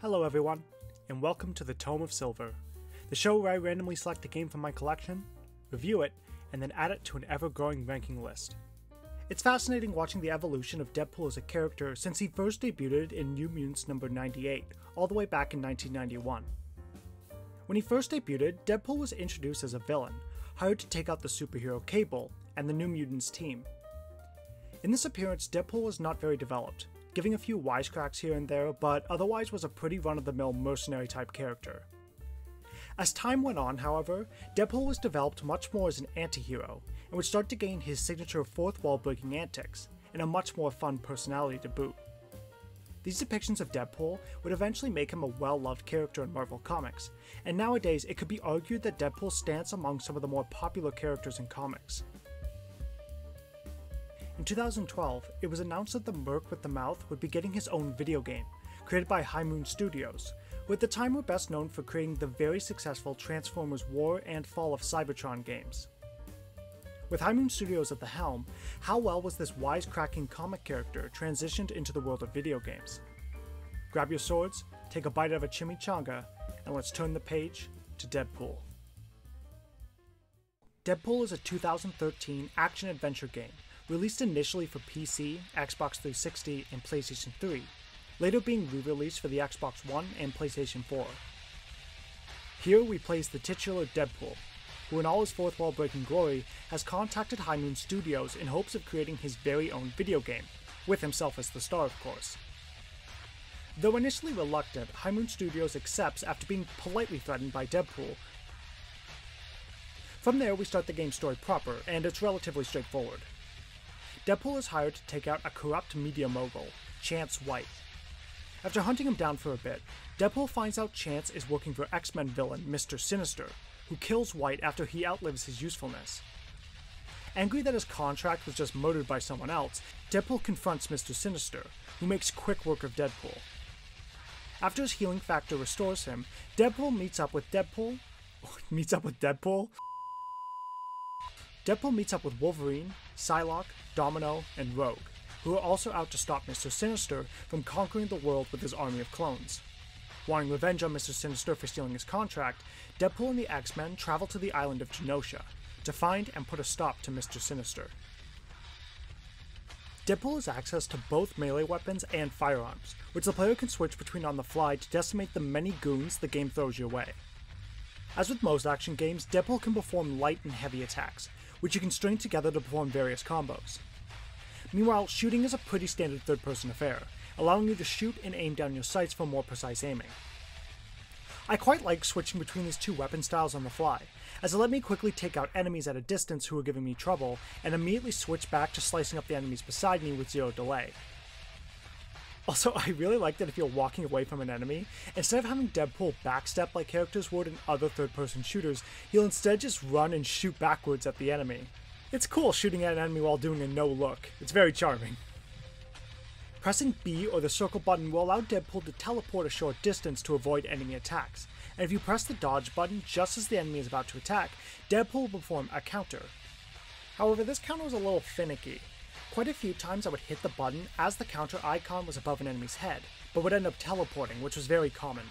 Hello everyone, and welcome to the Tome of Silver, the show where I randomly select a game from my collection, review it, and then add it to an ever-growing ranking list. It's fascinating watching the evolution of Deadpool as a character since he first debuted in New Mutants number 98, all the way back in 1991. When he first debuted, Deadpool was introduced as a villain, hired to take out the superhero Cable and the New Mutants team. In this appearance, Deadpool was not very developed, giving a few wisecracks here and there, but otherwise was a pretty run-of-the-mill mercenary type character. As time went on, however, Deadpool was developed much more as an anti-hero, and would start to gain his signature fourth wall breaking antics, and a much more fun personality to boot. These depictions of Deadpool would eventually make him a well-loved character in Marvel Comics, and nowadays it could be argued that Deadpool stands among some of the more popular characters in comics. In 2012, it was announced that the Merc with the Mouth would be getting his own video game, created by High Moon Studios, who at the time were best known for creating the very successful Transformers War and Fall of Cybertron games. With High Moon Studios at the helm, how well was this wisecracking comic character transitioned into the world of video games? Grab your swords, take a bite out of a chimichanga, and let's turn the page to Deadpool. Deadpool is a 2013 action-adventure game, released initially for PC, Xbox 360, and PlayStation 3, later being re-released for the Xbox One and PlayStation 4. Here we play as the titular Deadpool, who in all his fourth wall breaking glory has contacted High Moon Studios in hopes of creating his very own video game, with himself as the star of course. Though initially reluctant, High Moon Studios accepts after being politely threatened by Deadpool. From there we start the game's story proper, and it's relatively straightforward. Deadpool is hired to take out a corrupt media mogul, Chance White. After hunting him down for a bit, Deadpool finds out Chance is working for X-Men villain Mr. Sinister, who kills White after he outlives his usefulness. Angry that his contract was just murdered by someone else, Deadpool confronts Mr. Sinister, who makes quick work of Deadpool. After his healing factor restores him, Deadpool meets up with Deadpool, Wolverine, Psylocke, Domino, and Rogue, who are also out to stop Mr. Sinister from conquering the world with his army of clones. Wanting revenge on Mr. Sinister for stealing his contract, Deadpool and the X-Men travel to the island of Genosha to find and put a stop to Mr. Sinister. Deadpool has access to both melee weapons and firearms, which the player can switch between on the fly to decimate the many goons the game throws your way. As with most action games, Deadpool can perform light and heavy attacks, which you can string together to perform various combos. Meanwhile, shooting is a pretty standard third-person affair, allowing you to shoot and aim down your sights for more precise aiming. I quite like switching between these two weapon styles on the fly, as it let me quickly take out enemies at a distance who were giving me trouble, and immediately switch back to slicing up the enemies beside me with zero delay. Also, I really like that if you're walking away from an enemy, instead of having Deadpool backstep like characters would in other third-person shooters, he'll instead just run and shoot backwards at the enemy. It's cool shooting at an enemy while doing a no-look. It's very charming. Pressing B or the circle button will allow Deadpool to teleport a short distance to avoid enemy attacks, and if you press the dodge button just as the enemy is about to attack, Deadpool will perform a counter. However, this counter was a little finicky. Quite a few times I would hit the button as the counter icon was above an enemy's head, but would end up teleporting, which was very common.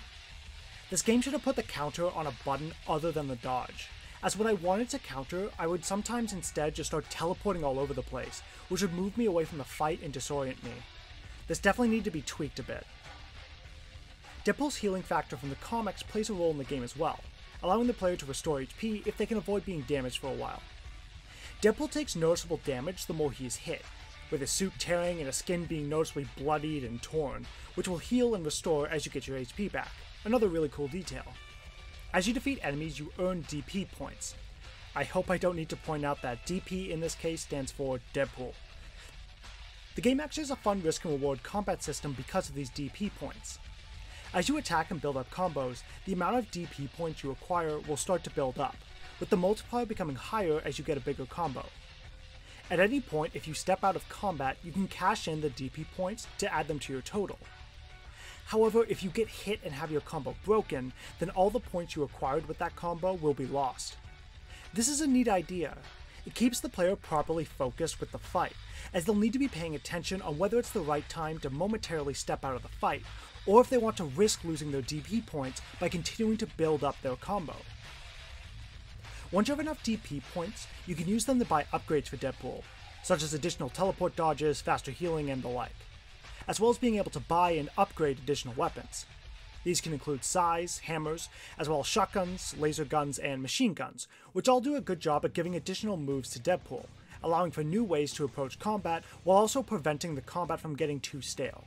This game should have put the counter on a button other than the dodge, as when I wanted to counter, I would sometimes instead just start teleporting all over the place, which would move me away from the fight and disorient me. This definitely needed to be tweaked a bit. Deadpool's healing factor from the comics plays a role in the game as well, allowing the player to restore HP if they can avoid being damaged for a while. Deadpool takes noticeable damage the more he is hit, with his suit tearing and his skin being noticeably bloodied and torn, which will heal and restore as you get your HP back, another really cool detail. As you defeat enemies, you earn DP points. I hope I don't need to point out that DP in this case stands for Deadpool. The game actually has a fun risk and reward combat system because of these DP points. As you attack and build up combos, the amount of DP points you acquire will start to build up, with the multiplier becoming higher as you get a bigger combo. At any point, if you step out of combat, you can cash in the DP points to add them to your total. However, if you get hit and have your combo broken, then all the points you acquired with that combo will be lost. This is a neat idea. It keeps the player properly focused with the fight, as they'll need to be paying attention on whether it's the right time to momentarily step out of the fight, or if they want to risk losing their DP points by continuing to build up their combo. Once you have enough DP points, you can use them to buy upgrades for Deadpool, such as additional teleport dodges, faster healing, and the like, as well as being able to buy and upgrade additional weapons. These can include sais, hammers, as well as shotguns, laser guns, and machine guns, which all do a good job at giving additional moves to Deadpool, allowing for new ways to approach combat while also preventing the combat from getting too stale.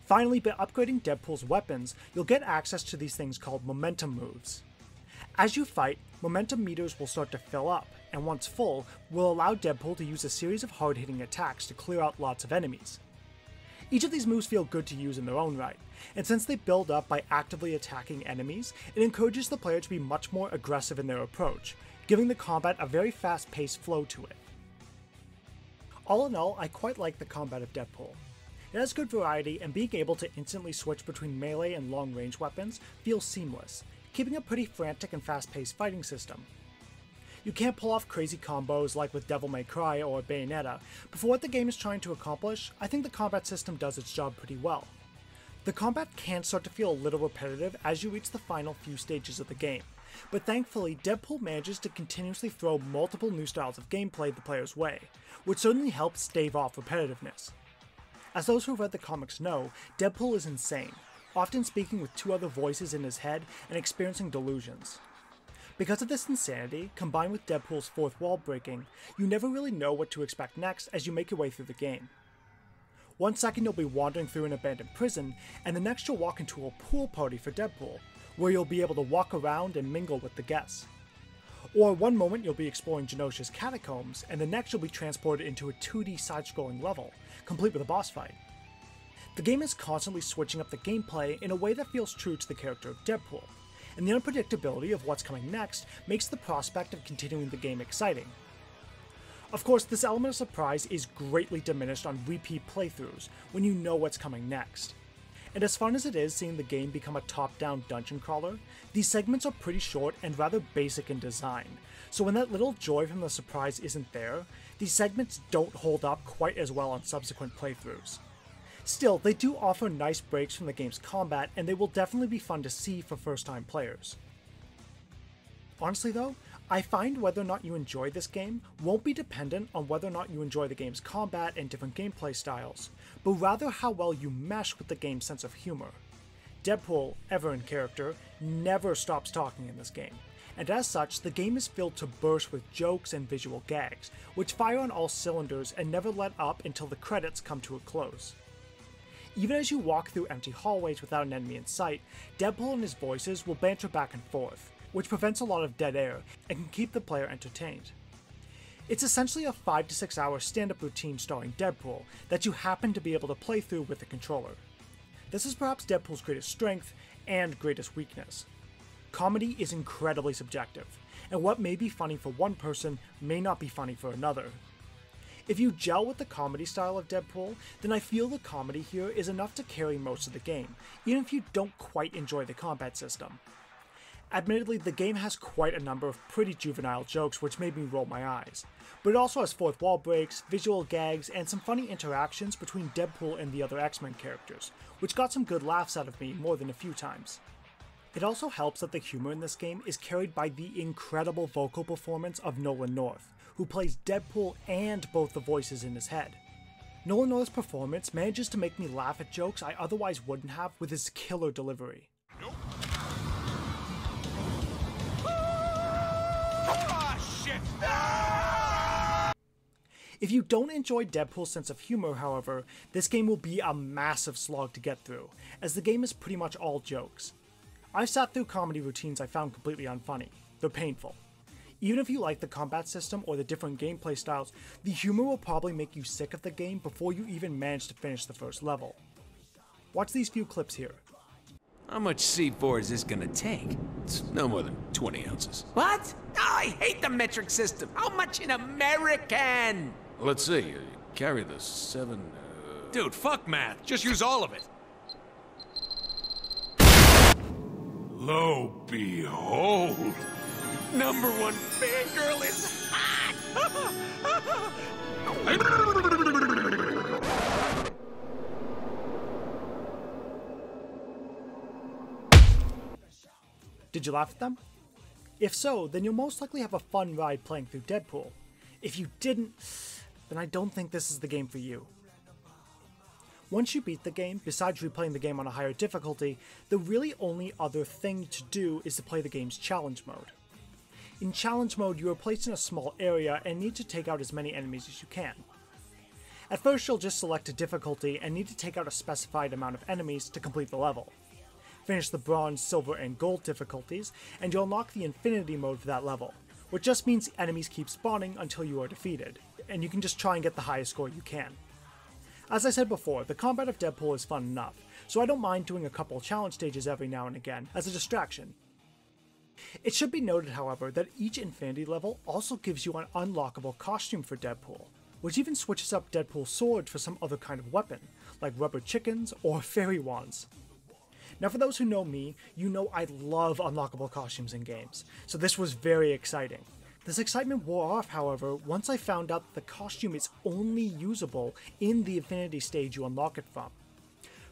Finally, by upgrading Deadpool's weapons, you'll get access to these things called momentum moves. As you fight, momentum meters will start to fill up, and once full, will allow Deadpool to use a series of hard-hitting attacks to clear out lots of enemies. Each of these moves feel good to use in their own right, and since they build up by actively attacking enemies, it encourages the player to be much more aggressive in their approach, giving the combat a very fast-paced flow to it. All in all, I quite like the combat of Deadpool. It has good variety, and being able to instantly switch between melee and long-range weapons feels seamless, keeping a pretty frantic and fast-paced fighting system. You can't pull off crazy combos like with Devil May Cry or Bayonetta, but for what the game is trying to accomplish, I think the combat system does its job pretty well. The combat can start to feel a little repetitive as you reach the final few stages of the game, but thankfully Deadpool manages to continuously throw multiple new styles of gameplay the player's way, which certainly helps stave off repetitiveness. As those who've read the comics know, Deadpool is insane, often speaking with two other voices in his head and experiencing delusions. Because of this insanity, combined with Deadpool's fourth wall breaking, you never really know what to expect next as you make your way through the game. One second you'll be wandering through an abandoned prison, and the next you'll walk into a pool party for Deadpool, where you'll be able to walk around and mingle with the guests. Or one moment you'll be exploring Genosha's catacombs, and the next you'll be transported into a 2D side-scrolling level, complete with a boss fight. The game is constantly switching up the gameplay in a way that feels true to the character of Deadpool, and the unpredictability of what's coming next makes the prospect of continuing the game exciting. Of course, this element of surprise is greatly diminished on repeat playthroughs when you know what's coming next. And as fun as it is seeing the game become a top-down dungeon crawler, these segments are pretty short and rather basic in design, so when that little joy from the surprise isn't there, these segments don't hold up quite as well on subsequent playthroughs. Still, they do offer nice breaks from the game's combat, and they will definitely be fun to see for first-time players. Honestly though, I find whether or not you enjoy this game won't be dependent on whether or not you enjoy the game's combat and different gameplay styles, but rather how well you mesh with the game's sense of humor. Deadpool, ever in character, never stops talking in this game, and as such, the game is filled to burst with jokes and visual gags, which fire on all cylinders and never let up until the credits come to a close. Even as you walk through empty hallways without an enemy in sight, Deadpool and his voices will banter back and forth, which prevents a lot of dead air and can keep the player entertained. It's essentially a 5 to 6 hour stand-up routine starring Deadpool that you happen to be able to play through with a controller. This is perhaps Deadpool's greatest strength and greatest weakness. Comedy is incredibly subjective, and what may be funny for one person may not be funny for another. If you gel with the comedy style of Deadpool, then I feel the comedy here is enough to carry most of the game, even if you don't quite enjoy the combat system. Admittedly, the game has quite a number of pretty juvenile jokes which made me roll my eyes, but it also has fourth wall breaks, visual gags, and some funny interactions between Deadpool and the other X-Men characters, which got some good laughs out of me more than a few times. It also helps that the humor in this game is carried by the incredible vocal performance of Nolan North, who plays Deadpool and both the voices in his head. Nolan North's performance manages to make me laugh at jokes I otherwise wouldn't have with his killer delivery. Nope. Ah, shit! Ah! If you don't enjoy Deadpool's sense of humor, however, this game will be a massive slog to get through, as the game is pretty much all jokes. I've sat through comedy routines I found completely unfunny. They're painful. Even if you like the combat system or the different gameplay styles, the humor will probably make you sick of the game before you even manage to finish the first level. Watch these few clips here. How much C4 is this gonna take? It's no more than 20 ounces. What? Oh, I hate the metric system. How much in American? Let's see, you carry the 7... Dude, fuck math. Just use all of it. Lo behold! #1 fangirl is hot! Did you laugh at them? If so, then you'll most likely have a fun ride playing through Deadpool. If you didn't, then I don't think this is the game for you. Once you beat the game, besides replaying the game on a higher difficulty, the really only other thing to do is to play the game's challenge mode. In challenge mode, you are placed in a small area and need to take out as many enemies as you can. At first, you'll just select a difficulty and need to take out a specified amount of enemies to complete the level. Finish the bronze, silver, and gold difficulties, and you'll unlock the infinity mode for that level, which just means enemies keep spawning until you are defeated, and you can just try and get the highest score you can. As I said before, the combat of Deadpool is fun enough, so I don't mind doing a couple challenge stages every now and again as a distraction. It should be noted, however, that each infinity level also gives you an unlockable costume for Deadpool, which even switches up Deadpool's sword for some other kind of weapon, like rubber chickens or fairy wands. Now for those who know me, you know I love unlockable costumes in games, so this was very exciting. This excitement wore off, however, once I found out that the costume is only usable in the Infinity stage you unlock it from.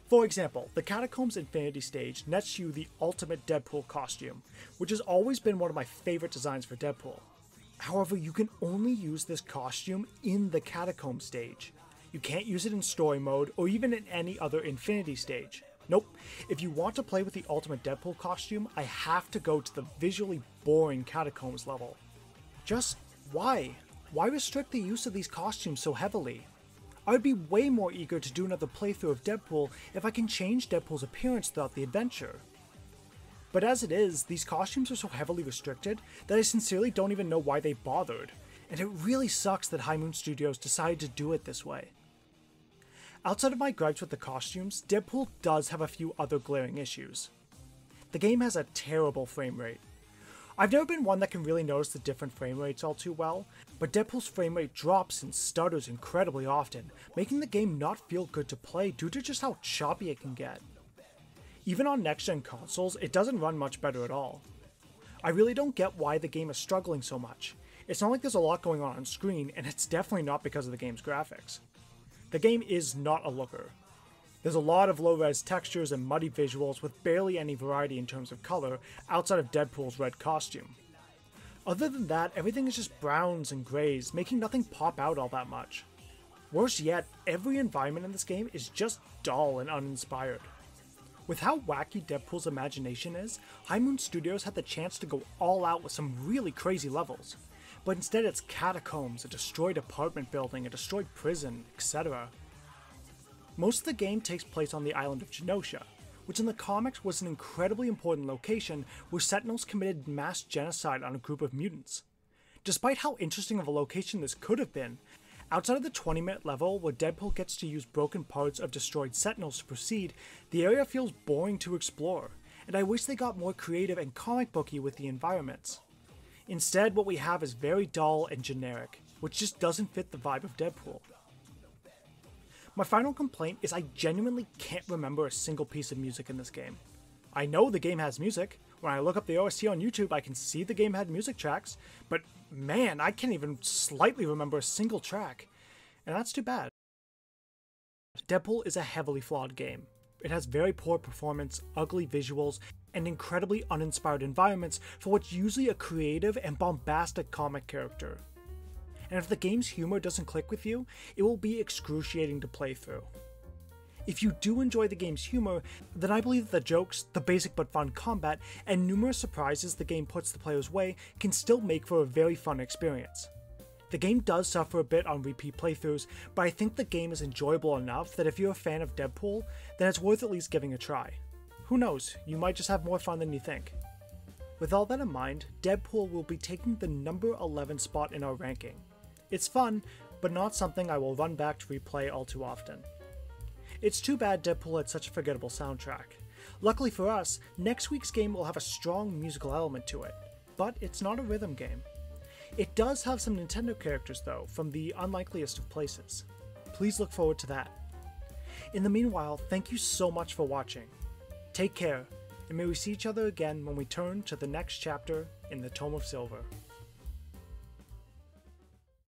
For example, the Catacombs Infinity stage nets you the ultimate Deadpool costume, which has always been one of my favorite designs for Deadpool. However, you can only use this costume in the Catacombs stage. You can't use it in story mode or even in any other Infinity stage. Nope, if you want to play with the ultimate Deadpool costume, I have to go to the visually boring Catacombs level. Just why? Why restrict the use of these costumes so heavily? I would be way more eager to do another playthrough of Deadpool if I can change Deadpool's appearance throughout the adventure. But as it is, these costumes are so heavily restricted that I sincerely don't even know why they bothered, and it really sucks that High Moon Studios decided to do it this way. Outside of my gripes with the costumes, Deadpool does have a few other glaring issues. The game has a terrible frame rate. I've never been one that can really notice the different frame rates all too well, but Deadpool's frame rate drops and stutters incredibly often, making the game not feel good to play due to just how choppy it can get. Even on next-gen consoles, it doesn't run much better at all. I really don't get why the game is struggling so much. It's not like there's a lot going on screen, and it's definitely not because of the game's graphics. The game is not a looker. There's a lot of low-res textures and muddy visuals with barely any variety in terms of color outside of Deadpool's red costume. Other than that, everything is just browns and grays, making nothing pop out all that much. Worse yet, every environment in this game is just dull and uninspired. With how wacky Deadpool's imagination is, High Moon Studios had the chance to go all out with some really crazy levels, but instead it's catacombs, a destroyed apartment building, a destroyed prison, etc. Most of the game takes place on the island of Genosha, which in the comics was an incredibly important location where Sentinels committed mass genocide on a group of mutants. Despite how interesting of a location this could have been, outside of the 20-minute level where Deadpool gets to use broken parts of destroyed Sentinels to proceed, the area feels boring to explore, and I wish they got more creative and comic booky with the environments. Instead, what we have is very dull and generic, which just doesn't fit the vibe of Deadpool. My final complaint is I genuinely can't remember a single piece of music in this game. I know the game has music. When I look up the OST on YouTube, I can see the game had music tracks, but man, I can't even slightly remember a single track. And that's too bad. Deadpool is a heavily flawed game. It has very poor performance, ugly visuals, and incredibly uninspired environments for what's usually a creative and bombastic comic character. And if the game's humor doesn't click with you, it will be excruciating to play through. If you do enjoy the game's humor, then I believe that the jokes, the basic but fun combat, and numerous surprises the game puts the player's way can still make for a very fun experience. The game does suffer a bit on repeat playthroughs, but I think the game is enjoyable enough that if you're a fan of Deadpool, then it's worth at least giving a try. Who knows, you might just have more fun than you think. With all that in mind, Deadpool will be taking the number 11 spot in our ranking. It's fun, but not something I will run back to replay all too often. It's too bad Deadpool had such a forgettable soundtrack. Luckily for us, next week's game will have a strong musical element to it, but it's not a rhythm game. It does have some Nintendo characters though, from the unlikeliest of places. Please look forward to that. In the meanwhile, thank you so much for watching. Take care, and may we see each other again when we turn to the next chapter in the Tome of Silver.